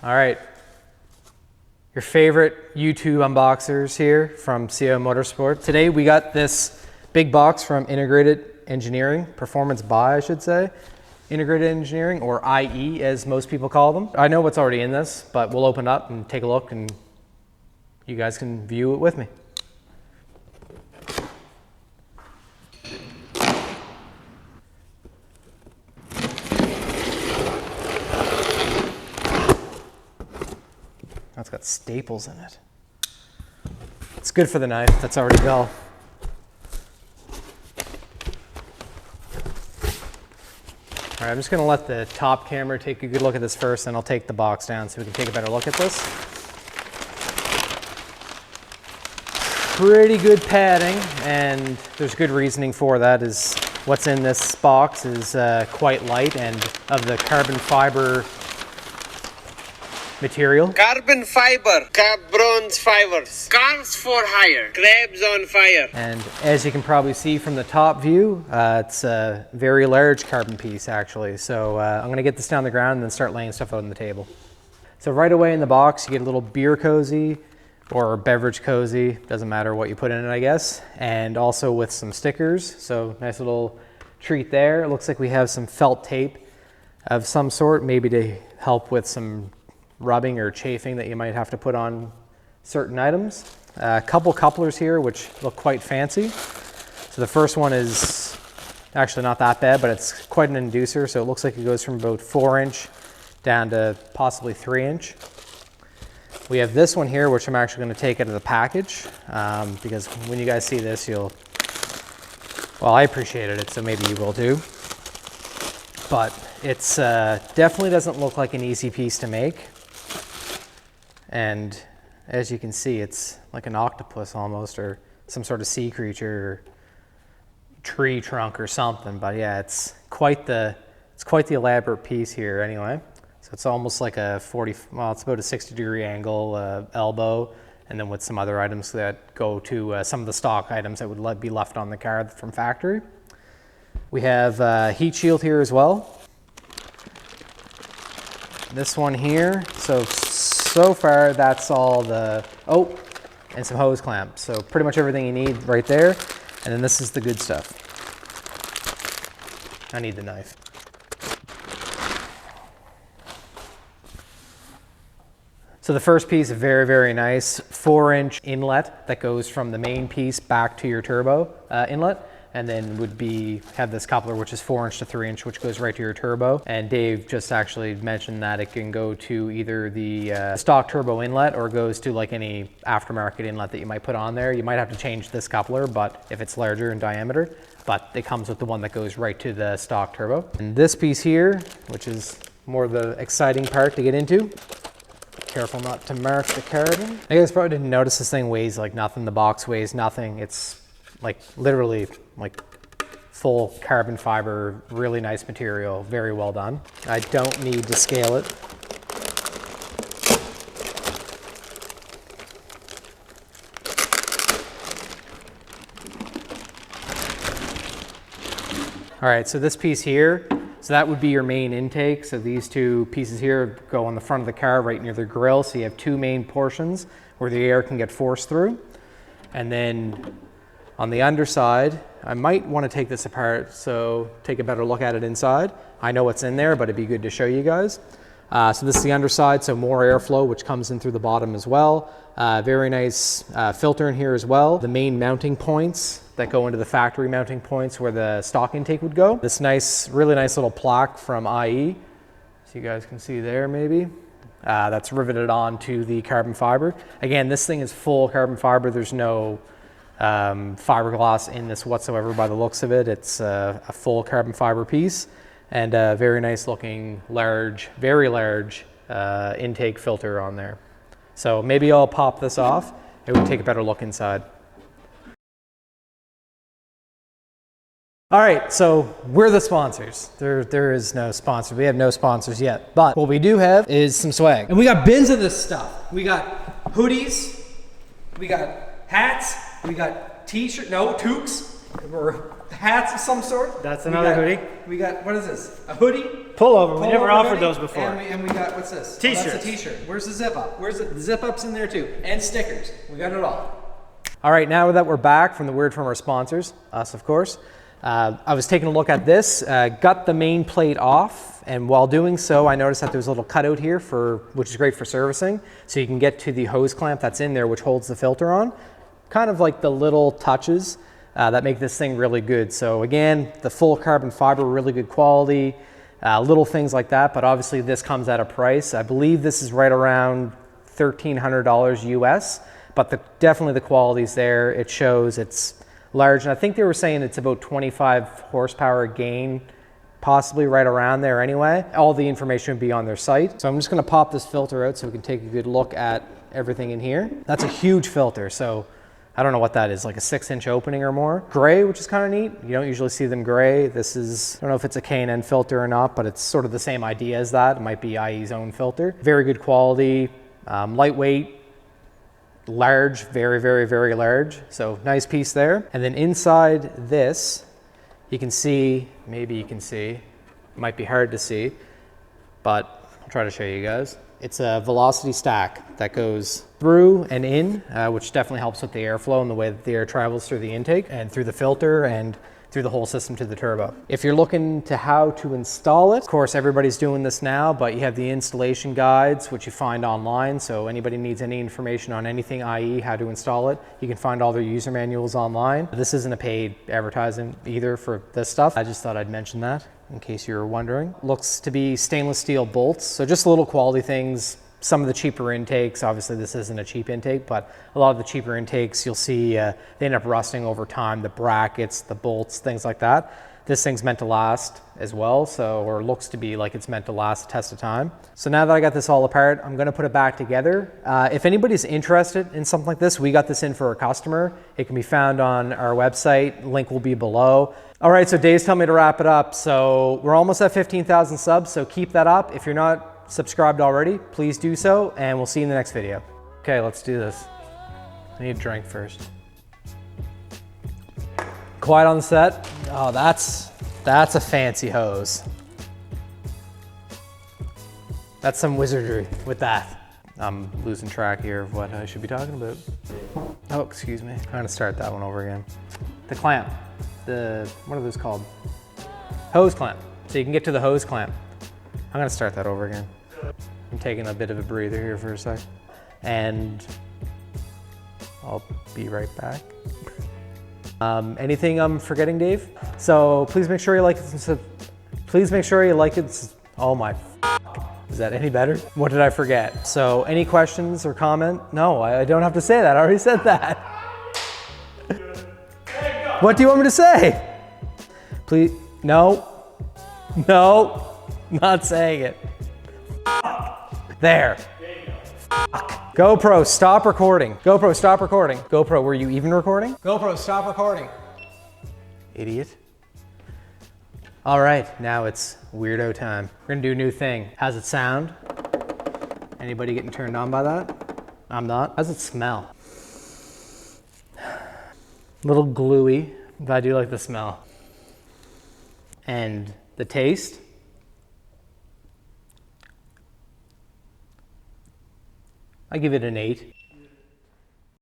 All right, your favorite YouTube unboxers here from CO Motorsport. Today we got this big box from Integrated Engineering, Performance Buy I should say. Integrated Engineering, or IE as most people call them. I know what's already in this, but we'll open up and take a look and you guys can view it with me. That's got staples in it. It's good for the knife that's already dull. All right, I'm just gonna let the top camera take a good look at this first, and I'll take the box down so we can take a better look at this. Pretty good padding, and there's good reasoning for that. Is what's in this box is quite light and of the carbon fiber material. Carbon fiber, bronze fibers, cars for hire, crabs on fire. And as you can probably see from the top view, it's a very large carbon piece actually. So I'm gonna get this down the ground and then start laying stuff out on the table. So right away in the box, you get a little beer cozy or beverage cozy, doesn't matter what you put in it, I guess. And also with some stickers, so nice little treat there. It looks like we have some felt tape of some sort, maybe to help with some rubbing or chafing that you might have to put on certain items. A couple couplers here which look quite fancy. So the first one is actually not that bad, but it's quite an inducer, so it looks like it goes from about 4" down to possibly 3". We have this one here which I'm actually going to take out of the package because when you guys see this you'll, well, I appreciated it, so maybe you will too. But it's definitely doesn't look like an easy piece to make. And as you can see, it's like an octopus almost, or some sort of sea creature, or tree trunk or something. But yeah, it's quite the elaborate piece here anyway. So it's almost like a it's about a 60-degree angle elbow, and then with some other items that go to some of the stock items that would be left on the car from factory. We have a heat shield here as well. This one here, so far that's all the, and some hose clamps. So pretty much everything you need right there. And then this is the good stuff. I need the knife. So the first piece, very, very nice 4" inlet that goes from the main piece back to your turbo inlet. And then would have this coupler, which is 4" to 3", which goes right to your turbo. And Dave just actually mentioned that it can go to either the stock turbo inlet or goes to like any aftermarket inlet that you might put on there. You might have to change this coupler, but if it's larger in diameter, but it comes with the one that goes right to the stock turbo. And this piece here, which is more the exciting part to get into. Careful not to mark the carbon. I guys probably didn't notice this thing weighs like nothing. The box weighs nothing. It's like literally like full carbon fiber, really nice material, very well done. I don't need to scale it. All right, so this piece here, so that would be your main intake. So these two pieces here go on the front of the car right near the grille. So you have two main portions where the air can get forced through. And then on the underside, I might want to take this apart, so take a better look at it inside. I know what's in there, but it'd be good to show you guys. So this is the underside, so more airflow, which comes in through the bottom as well. Very nice filter in here as well. The main mounting points that go into the factory mounting points where the stock intake would go. This nice, really nice little plaque from IE, so you guys can see there maybe. That's riveted onto the carbon fiber. Again, this thing is full carbon fiber. There's no fiberglass in this whatsoever by the looks of it. It's a full carbon fiber piece and a very nice looking large, very large intake filter on there. So maybe I'll pop this off and we'll take a better look inside. All right, so we're the sponsors. There is no sponsor. We have no sponsors yet, but what we do have is some swag. And we got bins of this stuff. We got hoodies, we got hats, we got t-shirts, no, toques. hats of some sort. That's another hoodie. We got, what is this? A hoodie? Pullover. We never offered hoodie, those before. And we got, what's this? T-shirts. Oh, that's a t-shirt. Where's the zip up? Where's the zip up's in there too? And stickers. We got it all. All right, now that we're back from the word from our sponsors, us of course, I was taking a look at this, got the main plate off, and while doing so, I noticed that there's a little cutout here which is great for servicing, so you can get to the hose clamp that's in there, which holds the filter on. Kind of like the little touches that make this thing really good. So again, the full carbon fiber, really good quality, little things like that, but obviously this comes at a price. I believe this is right around $1,300 US, but definitely the quality's there. It shows it's large, and I think they were saying it's about 25 horsepower gain, possibly right around there anyway. All the information would be on their site. So I'm just gonna pop this filter out so we can take a good look at everything in here. That's a huge filter, so I don't know what that is, like a 6-inch opening or more. Gray, which is kind of neat. You don't usually see them gray. This is, I don't know if it's a K&N filter or not, but it's sort of the same idea as that. It might be IE's own filter. Very good quality, lightweight, large, very, very, very large. So nice piece there. And then inside this, you can see, maybe you can see, it might be hard to see, but I'll try to show you guys. It's a velocity stack that goes through and in, which definitely helps with the airflow and the way that the air travels through the intake and through the filter and through the whole system to the turbo. If you're looking to how to install it, of course, everybody's doing this now, but you have the installation guides, which you find online. So anybody needs any information on anything IE, how to install it, you can find all their user manuals online. This isn't a paid advertising either for this stuff. I just thought I'd mention that in case you were wondering. Looks to be stainless steel bolts. So just little quality things. Some of the cheaper intakes, obviously this isn't a cheap intake, but a lot of the cheaper intakes you'll see they end up rusting over time, the brackets, the bolts, things like that. This thing's meant to last as well, or looks to be like it's meant to last a test of time. So now that I got this all apart, I'm gonna put it back together. If anybody's interested in something like this, we got this in for a customer. It can be found on our website, link will be below. All right, so Dave's telling me to wrap it up. So we're almost at 15,000 subs, so keep that up. If you're not subscribed already, please do so, and we'll see you in the next video. Okay, let's do this. I need a drink first. Quiet on the set. Oh, that's a fancy hose. That's some wizardry with that. I'm losing track here of what I should be talking about. Oh, excuse me. I'm gonna start that one over again. The clamp. What are those called? Hose clamp. So you can get to the hose clamp. I'm gonna start that over again. I'm taking a bit of a breather here for a sec. And I'll be right back. Anything I'm forgetting, Dave? So please make sure you like it. Please make sure you like it. Oh my, is that any better? What did I forget? So any questions or comment? No, I don't have to say that. I already said that. What do you want me to say? Please, no, not saying it. There. GoPro, stop recording. GoPro, stop recording. GoPro, were you even recording? GoPro, stop recording. Idiot. All right, now it's weirdo time. We're gonna do a new thing. How's it sound? Anybody getting turned on by that? I'm not. How's it smell? A little gluey, but I do like the smell. And the taste? I give it an 8.